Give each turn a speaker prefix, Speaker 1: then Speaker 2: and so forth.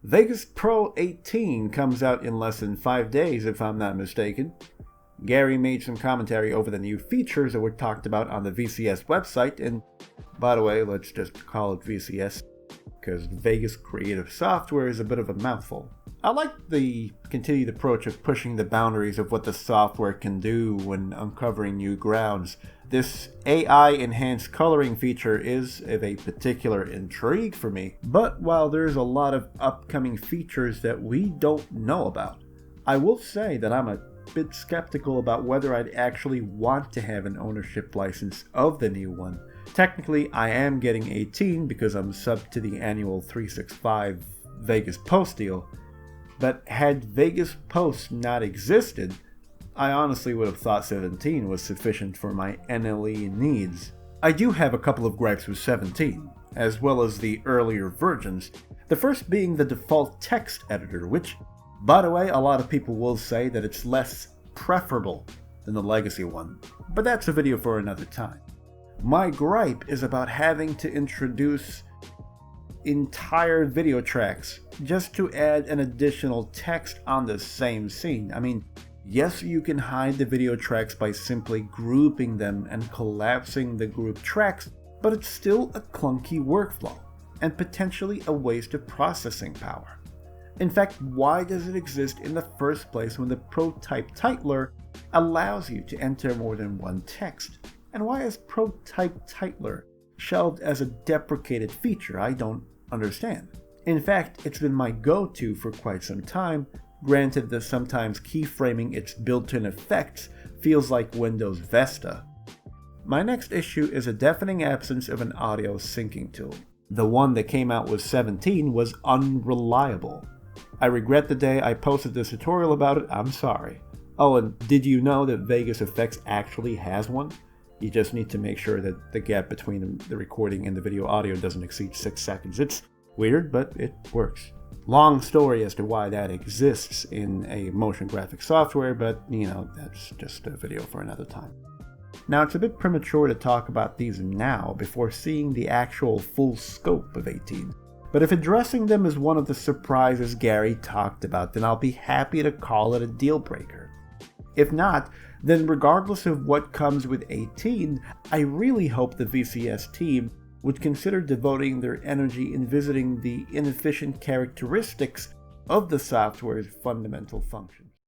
Speaker 1: Vegas Pro 18 comes out in less than 5 days if I'm not mistaken. Gary made some commentary over the new features that were talked about on the VCS website, and by the way, let's just call it VCS, because Vegas Creative Software is a bit of a mouthful. I like the continued approach of pushing the boundaries of what the software can do when uncovering new grounds. This AI-enhanced coloring feature is of a particular intrigue for me, but while there's a lot of upcoming features that we don't know about, I will say that I'm a bit skeptical about whether I'd actually want to have an ownership license of the new one. Technically, I am getting 18 because I'm subbed to the annual 365 Vegas Post deal, but had Vegas Post not existed, I honestly would have thought 17 was sufficient for my NLE needs. I do have a couple of gripes with 17, as well as the earlier versions, the first being the default text editor, which, by the way, a lot of people will say that it's less preferable than the legacy one, but that's a video for another time. My gripe is about having to introduce entire video tracks just to add an additional text on the same scene. I mean, yes, you can hide the video tracks by simply grouping them and collapsing the group tracks, but it's still a clunky workflow and potentially a waste of processing power. In fact, why does it exist in the first place when the ProType titler allows you to enter more than one text? And why is ProType titler shelved as a deprecated feature? I don't understand. In fact, it's been my go-to for quite some time, granted that sometimes keyframing its built-in effects feels like Windows Vista. My next issue is a deafening absence of an audio syncing tool. The one that came out with 17 was unreliable. I regret the day I posted this tutorial about it, I'm sorry. Oh, and did you know that Vegas Effects actually has one? You just need to make sure that the gap between the recording and the video audio doesn't exceed 6 seconds. It's weird, but it works. Long story as to why that exists in a motion graphic software, but that's just a video for another time. Now, it's a bit premature to talk about these now before seeing the actual full scope of 18. But if addressing them is one of the surprises Gary talked about, then I'll be happy to call it a deal breaker. If not, then regardless of what comes with 18, I really hope the VCS team would consider devoting their energy in visiting the inefficient characteristics of the software's fundamental function.